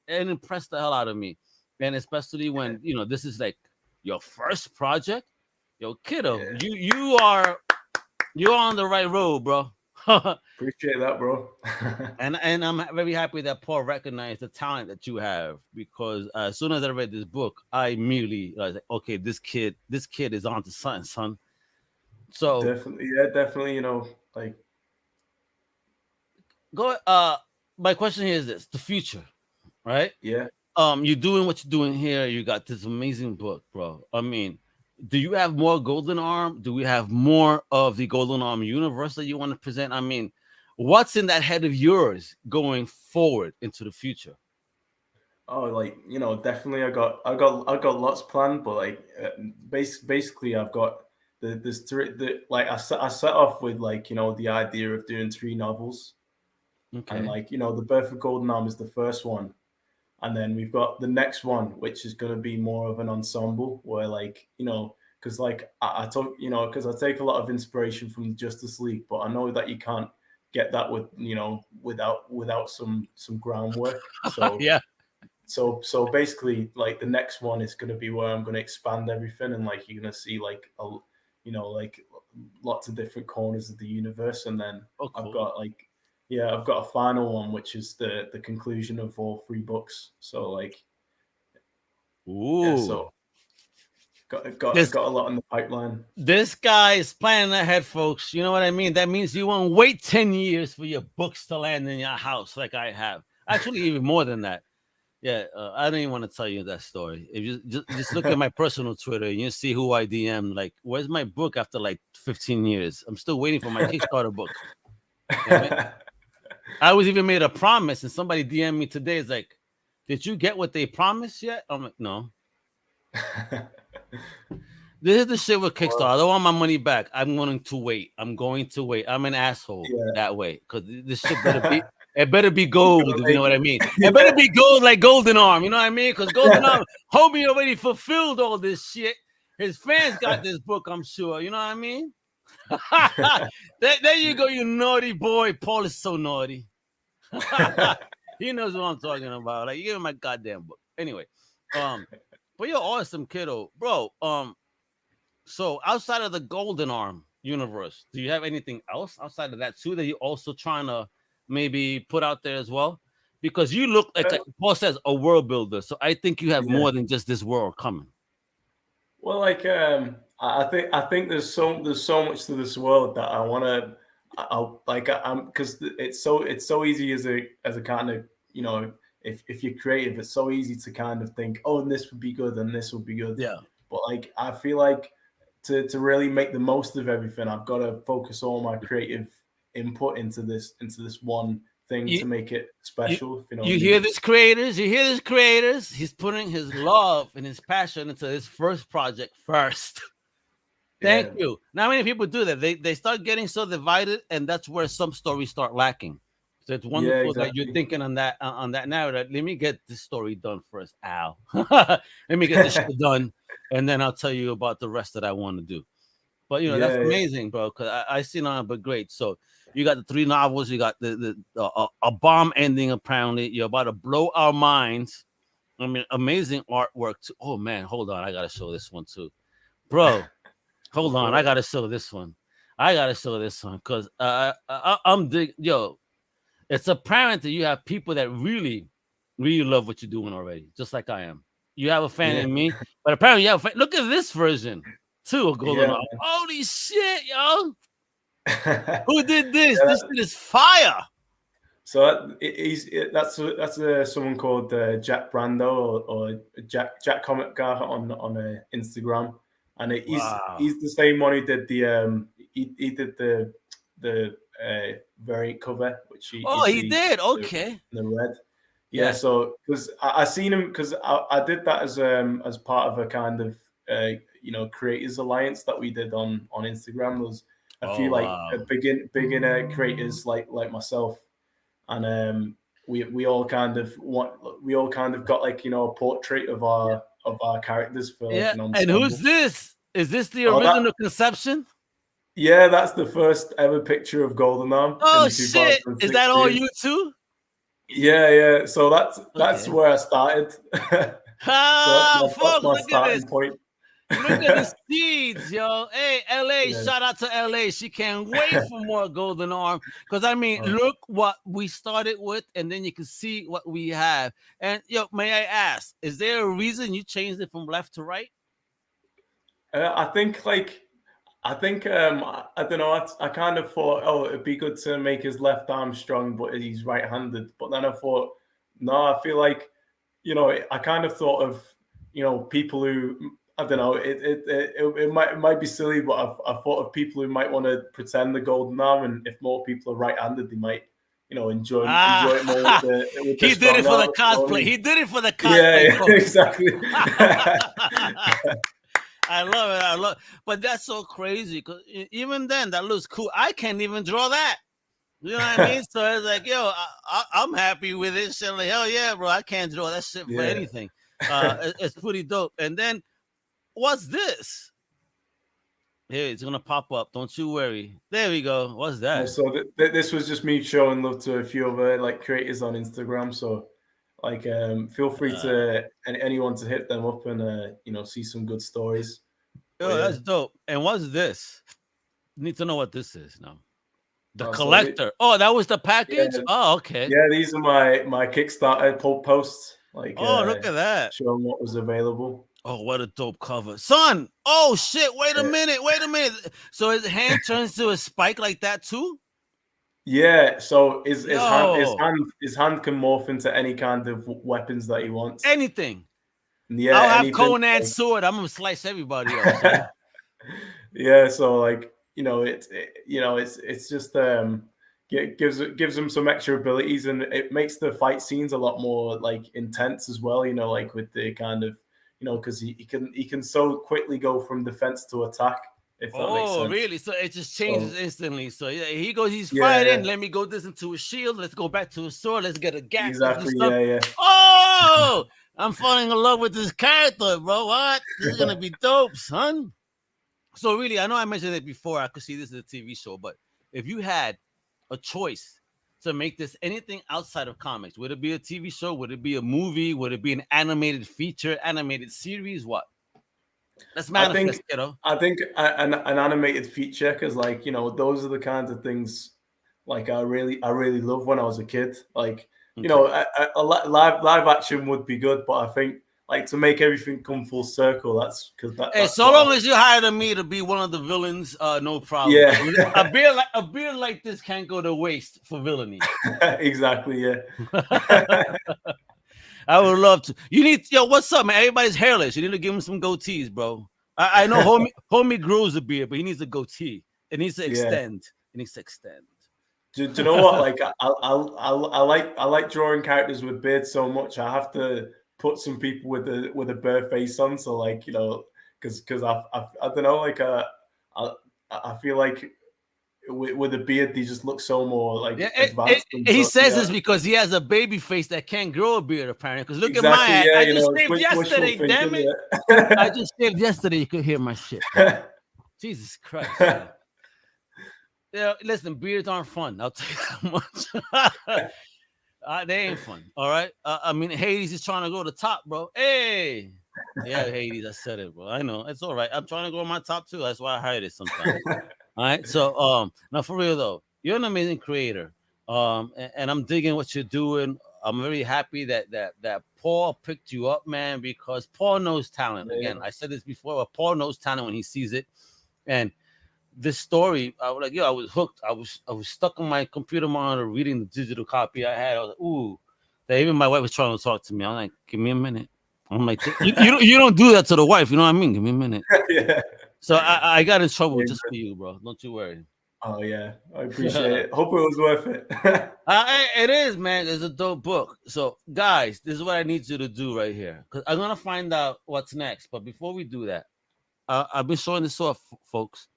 A: impressed the hell out of me, and especially when you know this is like your first project. Yo, kiddo, you're on the right road, bro.
B: Appreciate that, bro.
A: and I'm very happy that Paul recognized the talent that you have, because as soon as I read this book, I immediately was like, okay, this kid is on to something, son. So
B: definitely, you know, like
A: go. My question here is this: the future, right?
B: Yeah.
A: You're doing what you're doing here. You got this amazing book, bro. I mean, do you have more Goldenarm? Do we have more of the Goldenarm universe that you want to present? I mean, what's in that head of yours going forward into the future?
B: Oh, like, you know, definitely I got lots planned, but like basically I've got like I set off with, like, you know, the idea of doing 3 novels.
A: Okay.
B: And like, you know, the Birth of Goldenarm is the first one. And then we've got the next one, which is going to be more of an ensemble where, like, you know, because like I talk, you know, because I take a lot of inspiration from Justice League, but I know that you can't get that with, you know, without some groundwork. So
A: yeah.
B: So basically, like, the next one is going to be where I'm going to expand everything, and like you're going to see like you know, like lots of different corners of the universe, and then
A: cool.
B: I've got like. Yeah, I've got a final one, which is the conclusion of all 3 books. So like,
A: ooh,
B: so got a lot in the pipeline.
A: This guy is planning ahead, folks. You know what I mean? That means you won't wait 10 years for your books to land in your house like I have. Actually, even more than that. Yeah, I don't even want to tell you that story. If you just look at my personal Twitter and you see who I DM, like, where's my book after like 15 years? I'm still waiting for my Kickstarter book. I was even made a promise, and somebody DM'd me today. It's like, did you get what they promised yet? I'm like, no. This is the shit with Kickstarter. I don't want my money back. I'm going to wait. I'm an asshole that way, because this shit better be. It better be gold, if you know what I mean. It better be gold like Goldenarm, you know what I mean? Because Goldenarm, homie already fulfilled all this shit. His fans got this book, I'm sure. You know what I mean? There you go, you naughty boy. Paul is so naughty. He knows what I'm talking about. Like, you give him my goddamn book. Anyway, but you're awesome, kiddo, bro. So outside of the Goldenarm universe, do you have anything else outside of that too that you're also trying to maybe put out there as well? Because you look like Paul says, a world builder. So I think you have more than just this world coming.
B: Well, like I think there's so much to this world that I want to. I'm because it's so easy as a kind of, you know, if you're creative, it's so easy to kind of think, oh, and this would be good and this would be good.
A: Yeah.
B: But like I feel like to really make the most of everything, I've got to focus all my creative input into this one thing to make it special.
A: You hear this, creators? You hear this, creators? He's putting his love and his passion into his first project first. Thank you. Not many people do that. They start getting so divided, and that's where some stories start lacking. So it's wonderful that you're thinking on that narrative. Let me get this story done first, Al. Let me get this shit done, and then I'll tell you about the rest that I want to do. But you know, that's amazing, bro. Because I see none, but great. So you got the 3 novels. You got a bomb ending. Apparently, you're about to blow our minds. I mean, amazing artwork too. Oh man, hold on. I gotta show this one too, bro. Hold on, I gotta show this one. Because I'm yo. It's apparent that you have people that really, really love what you're doing already, just like I am. You have a fan in me, but apparently you have a fan. Look at this version too of Goldenarm. Holy shit, yo! Who did this? This shit is fire.
B: So that's someone called Jack Brando or Jack Comic Guy on Instagram, and he's the same one who did the he did the variant cover, which
A: he did. Okay,
B: the red. Yeah, so because I seen him, because I did that as part of a kind of creators alliance that we did on Instagram. There was a few beginner creators like myself, and we all kind of got like, you know, a portrait of our characters for like an ensemble.
A: And who's this? Is this the original conception?
B: Yeah, that's the first ever picture of Goldenarm.
A: Oh shit! Is that all you too?
B: Yeah. So that's where I started.
A: That's
B: my starting point.
A: Look at the seeds, yo. Hey, LA, shout out to LA. She can't wait for more Goldenarm. Because I mean, look what we started with, and then you can see what we have. And yo, may I ask, is there a reason you changed it from left to right?
B: I think I don't know. I kind of thought, oh, it'd be good to make his left arm strong, but he's right-handed. But then I thought, no, I feel like, you know, I kind of thought of, you know, people who, I don't know, it might be silly, but I thought of people who might want to pretend the Goldenarm, and if more people are right-handed, they might, you know, enjoy it more. With
A: he did it for the cosplay. He did it for the cosplay.
B: Yeah, exactly.
A: I love it. But that's so crazy, because even then, that looks cool. I can't even draw that. You know what I mean? So it's like, yo, I'm happy with it. So like, hell yeah, bro. I can't draw that shit for anything. It's pretty dope. And then, what's this? Here, it's gonna pop up. Don't you worry. There we go. What's that?
B: So this was just me showing love to a few other like creators on Instagram. So like, feel free to anyone to hit them up and you know, see some good stories.
A: Yo, that's dope. And what's this? Need to know what this is now. The collector. That was the package. Yeah. Oh, okay.
B: Yeah, these are my Kickstarter posts. Like,
A: look at that.
B: Showing what was available.
A: Oh, what a dope cover, son. Oh shit! Wait a minute. So his hand turns to a spike like that too?
B: Yeah. So his hand can morph into any kind of weapons that he wants.
A: Anything.
B: Yeah.
A: I'll have Conan's sword. I'm gonna slice everybody up.
B: Yeah. So like, you know, it's just gives him some extra abilities, and it makes the fight scenes a lot more like intense as well. You know, like with the kind of, you know, because he can so quickly go from defense to attack. if that makes
A: Oh,
B: sense.
A: really? So it just changes instantly. So yeah, he goes, he's
B: Yeah,
A: fighting.
B: yeah.
A: Let me go this into a shield. Let's go back to a sword. Let's get a gap. Let's do
B: Exactly.
A: stuff.
B: Yeah, yeah.
A: Oh, I'm falling in love with this character, bro. What? This is gonna be dope, son. So really, I know I mentioned it before. I could see this as a TV show, but if you had a choice to make this anything outside of comics, would it be a TV show? Would it be a movie? Would it be an animated feature, animated series? What? Let's manifest, kiddo.
B: I think an animated feature, because like, you know, those are the kinds of things like I really love when I was a kid. Like, you know, live action would be good, but I think like to make everything come full circle, that's because
A: Hey,
B: that's
A: so
B: what
A: long as you hired me to be one of the villains, no problem.
B: Yeah.
A: A beard like this can't go to waste for villainy.
B: Exactly. Yeah.
A: I would love to. You need, yo, what's up, man? Everybody's hairless. You need to give him some goatees, bro. I know homie grows a beard, but he needs a goatee. It needs to extend. It needs to extend.
B: Do you know what? Like I like drawing characters with beards so much. I have to put some people with a bare face on. So like, you know, because I don't know, like I feel like with a beard, they just look so more like advanced.
A: He says this because he has a baby face that can't grow a beard, apparently. Because look at my
B: Exactly,
A: hat.
B: yeah,
A: I
B: you
A: just
B: know,
A: shaved yesterday,
B: wishful
A: damn
B: thinking,
A: it. I just shaved yesterday. You could hear my shit. Jesus Christ. Man. Yeah, listen, beards aren't fun. I'll tell you that much. They ain't fun. All right. I mean, Hades is trying to go to the top, bro. Hey. Yeah, Hades. I said it, bro. I know. It's all right. I'm trying to go on my top too. That's why I hide it sometimes. All right. So now for real though, you're an amazing creator. And I'm digging what you're doing. I'm very happy that Paul picked you up, man, because Paul knows talent. Again, I said this before, but Paul knows talent when he sees it. And this story, I was like, yo, I was hooked. I was stuck on my computer monitor reading the digital copy I had. I was like, ooh. That even my wife was trying to talk to me. I'm like, give me a minute. I'm like, you don't do that to the wife, you know what I mean? Give me a minute.
B: Yeah.
A: So I got in trouble just for you, bro. Don't you worry.
B: Oh yeah, I appreciate it. Hope it was worth it.
A: It is, man. It's a dope book. So, guys, this is what I need you to do right here, because I'm gonna find out what's next. But before we do that, I've been showing this off, folks.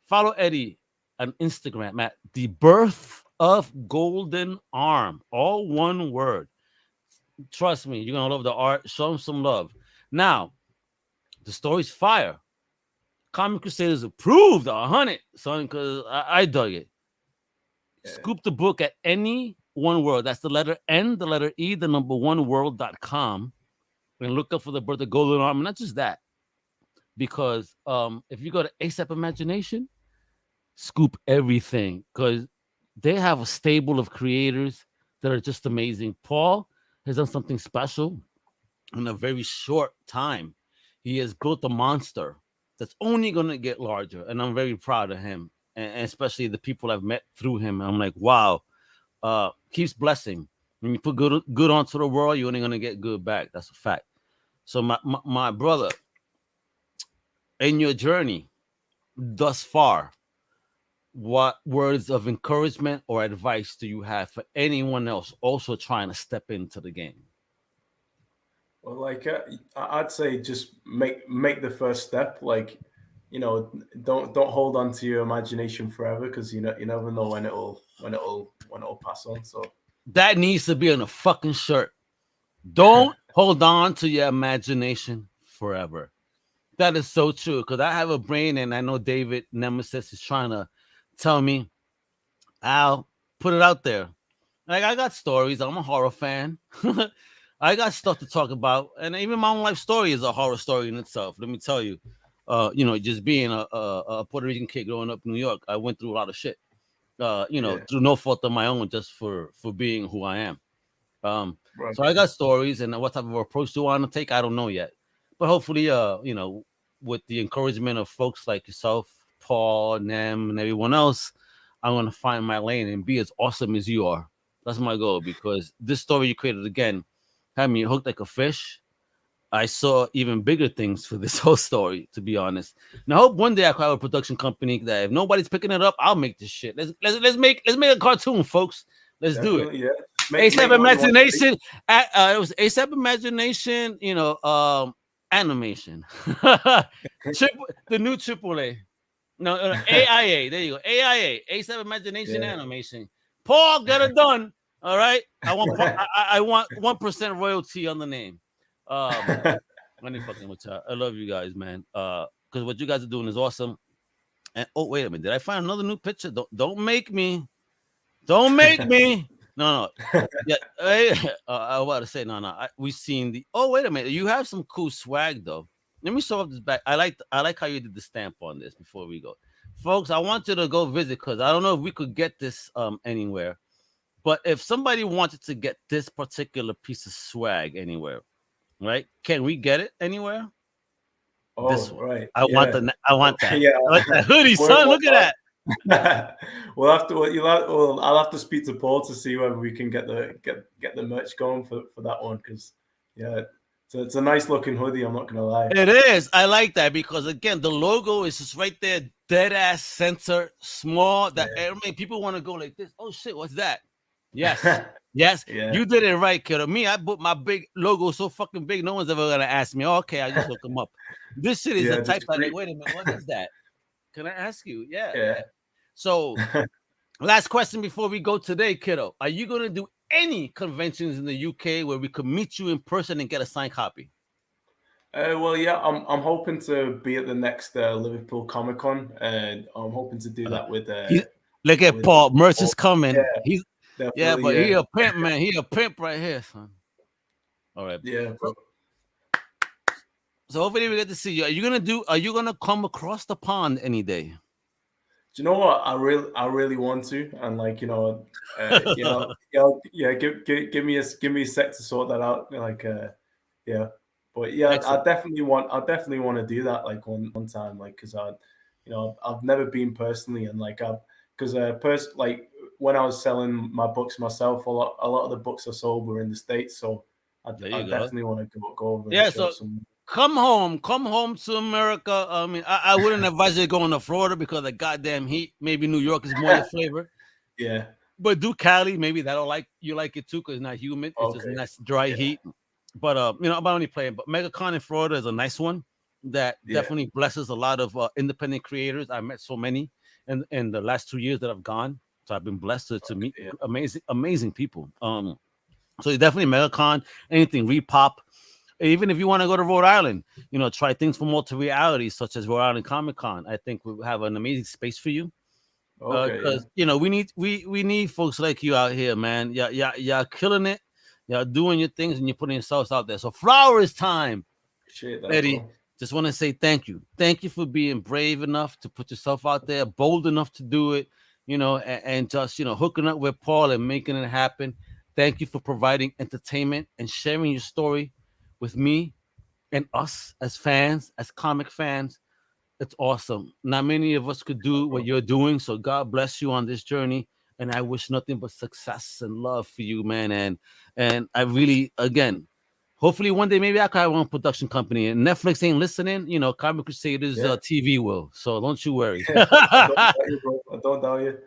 A: Follow Eddie on Instagram at the Birth of Goldenarm, all one word. Trust me, you're gonna love the art. Show him some love. Now, the story's fire. Comic Crusaders approved 100, son, because I dug it. Scoop the book at any one word. That's the letter N, the letter E, the number one world.com. And look up for the Birth of Goldenarm. And not just that, because if you go to ASAP Imagination, scoop everything, because they have a stable of creators that are just amazing. Paul has done something special in a very short time. He has built a monster that's only going to get larger, and I'm very proud of him, and especially the people I've met through him. I'm like, wow, keeps blessing. When you put good onto the world, you're only going to get good back. That's a fact. So my brother, in your journey thus far, what words of encouragement or advice do you have for anyone else also trying to step into the game?
B: Well, like I'd say, just make the first step. Like, you know, don't hold on to your imagination forever, because you never know when it'll pass on. So
A: that needs to be on a fucking shirt. Don't hold on to your imagination forever. That is so true, because I have a brain, and I know David Nemesis is trying to tell me, Al, put it out there. Like, I got stories. I'm a horror fan. I got stuff to talk about, and even my own life story is a horror story in itself. Let me tell you, just being a Puerto Rican kid growing up in New York, I went through a lot of shit. Through no fault of my own, just for being who I am. Right. So I got stories, and what type of approach do I want to take? I don't know yet, but hopefully, with the encouragement of folks like yourself, Paul, Nem, and everyone else, I'm gonna find my lane and be as awesome as you are. That's my goal, because this story you created, again, had me hooked like a fish. I saw even bigger things for this whole story, to be honest. And I hope one day I could have a production company that if nobody's picking it up, I'll make this shit. Let's make a cartoon, folks. Let's Definitely, do it. Yeah. ASAP Imagination. It was ASAP Imagination. Animation. The new AAA. No, AIA. There you go. AIA. ASAP Imagination Animation. Paul, get it done. All right. I want 1% royalty on the name. Let me fucking with y'all. I love you guys, man. Because what you guys are doing is awesome. And oh, wait a minute. Did I find another new picture? Don't make me. Don't make me. No. Yeah. I was about to say no. We've seen the. Oh, wait a minute. You have some cool swag though. Let me show up this back. I like how you did the stamp on this before we go, folks. I want you to go visit because I don't know if we could get this anywhere, but if somebody wanted to get this particular piece of swag anywhere, right? Can we get it anywhere?
B: Oh,
A: this one.
B: Right.
A: I want that. I want that hoodie,
B: Well,
A: son. Look at that.
B: I'll have to speak to Paul to see whether we can get the merch going for that one because so it's a nice looking hoodie. I'm not gonna lie.
A: It is. I like that because again, the logo is just right there, dead ass center, small. That people want to go like this. Oh shit, what's that? Yes, yes. You did it right, kiddo. Me, I put my big logo so fucking big, no one's ever gonna ask me. Oh, okay, I just look them up. This shit is a type of like, wait a minute, what is that? Can I ask you? Yeah. So, last question before we go today, kiddo. Are you gonna do any conventions in the UK where we could meet you in person and get a signed copy?
B: Well, yeah, I'm hoping to be at the next Liverpool Comic Con, and I'm hoping to do that with.
A: Look at Paul. Merch is coming.
B: Yeah,
A: but he a pimp, man. He a pimp right here, son. All right.
B: Yeah.
A: So hopefully we get to see you. Are you gonna come across the pond any day?
B: Do you know what? I really want to, and give me a sec to sort that out. But
A: Excellent.
B: I definitely want to do that one time, because I've never been personally, and when I was selling my books myself, a lot of the books I sold were in the States, so I definitely want to go over.
A: Yeah, so come home to America. I mean, I wouldn't advise you going to Florida because of the goddamn heat. Maybe New York is more your flavor.
B: Yeah,
A: but do Cali. Maybe that'll like it too because it's not humid. It's just nice dry heat. But I'm only playing. But MegaCon in Florida is a nice one that definitely blesses a lot of independent creators. I met so many in the last 2 years that I've gone. So I've been blessed to meet amazing people. So definitely MegaCon, anything Repop. Even if you want to go to Rhode Island, try things from multi-reality, such as Rhode Island Comic Con. I think we have an amazing space for you. Because we need folks like you out here, man. Y'all killing it. Y'all doing your things and you're putting yourselves out there. So flowers time.
B: Appreciate that,
A: Eddie.
B: Bro.
A: Just want to say thank you. Thank you for being brave enough to put yourself out there, bold enough to do it, and just, hooking up with Paul and making it happen. Thank you for providing entertainment and sharing your story with me and us as fans, as comic fans. It's awesome. Not many of us could do what you're doing. So God bless you on this journey. And I wish nothing but success and love for you, man. And I really, again, hopefully one day maybe I could have my own production company. And Netflix ain't listening. Comic Crusaders TV will. So don't you worry.
B: I don't doubt you.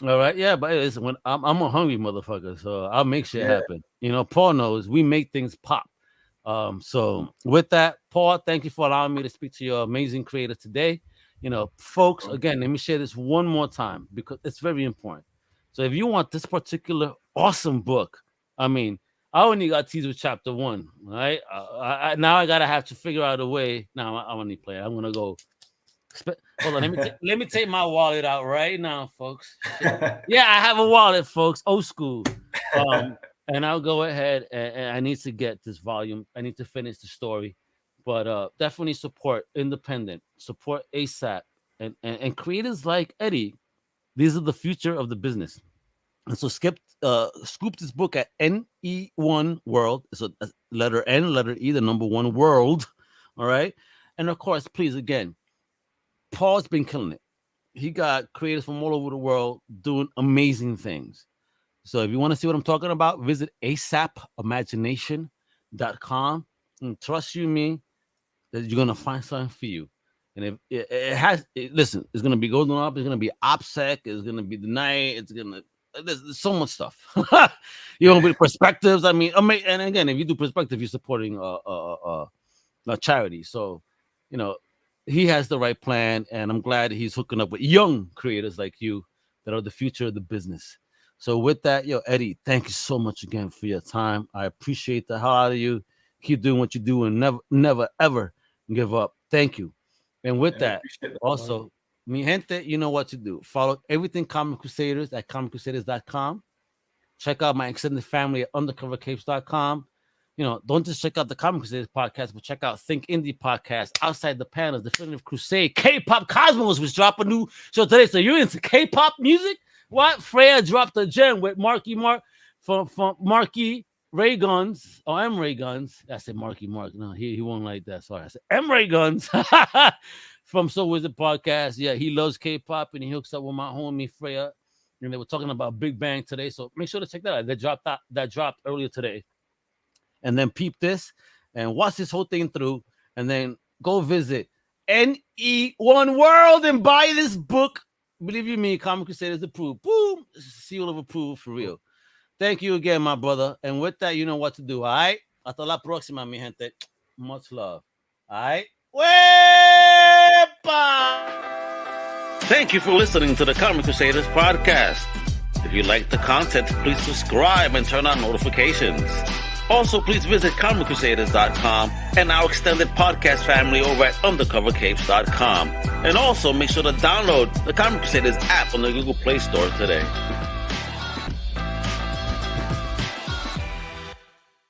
A: All right, yeah, but listen, when I'm a hungry motherfucker, so I'll make shit happen. Paul knows we make things pop. So with that, Paul, thank you for allowing me to speak to your amazing creator today. Folks, again, let me share this one more time because it's very important. So if you want this particular awesome book, I mean, I only got teased with chapter 1, right? Now I gotta have to figure out a way. Now I want to play. I'm gonna go. Hold on, let me take my wallet out right now, folks. Yeah, I have a wallet, folks. Old school. And I'll go ahead and I need to get this volume. I need to finish the story, but definitely support independent, support ASAP, and creators like Eddie. These are the future of the business. And so scoop this book at NE1 World. It's a letter N, letter E, the number 1 world. All right, and of course, please again. Paul's been killing it. He got creators from all over the world doing amazing things. So if you want to see what I'm talking about, visit asapimagination.com. And trust you me, that you're going to find something for you. And if it has, listen, it's going to be Goldenarm, it's going to be OPSEC, it's going to be the night, there's so much stuff. With perspectives. I mean, and again, if you do perspective, you're supporting a charity. So, he has the right plan, and I'm glad he's hooking up with young creators like you that are the future of the business. So with that, yo, Eddie, thank you so much again for your time. I appreciate the hell out of you. Keep doing what you do and never, ever give up. Thank you. And with that, also, mi gente, you know what to do. Follow everything Comic Crusaders at comiccrusaders.shop. Check out my extended family at undercovercapes.com. Don't just check out the Comic Crusaders podcast, but check out Think Indie podcast, Outside the Panels, Definitive Crusade, K-Pop Cosmos, which dropped a new show today. So you're into K-pop music? What? Freya dropped a gem with Marky Mark from Marky Ray Guns. Oh, M Ray Guns. I said Marky Mark. No, he won't like that. Sorry. I said M Ray Guns from So Wizard Podcast. Yeah, he loves K-pop and he hooks up with my homie Freya. And they were talking about Big Bang today. So make sure to check that out. That dropped earlier today. And then peep this and watch this whole thing through. And then go visit NE1 World and buy this book. Believe you me, Comic Crusaders approved. Boom. Seal of approval for real. Thank you again, my brother. And with that, you know what to do. All right. Hasta la próxima, mi gente. Much love. All right. Wepa! Thank you for listening to the Comic Crusaders podcast. If you like the content, please subscribe and turn on notifications. Also, please visit comiccrusaders.com and our extended podcast family over at undercovercapes.com. And also, make sure to download the Comic Crusaders app on the Google Play Store today.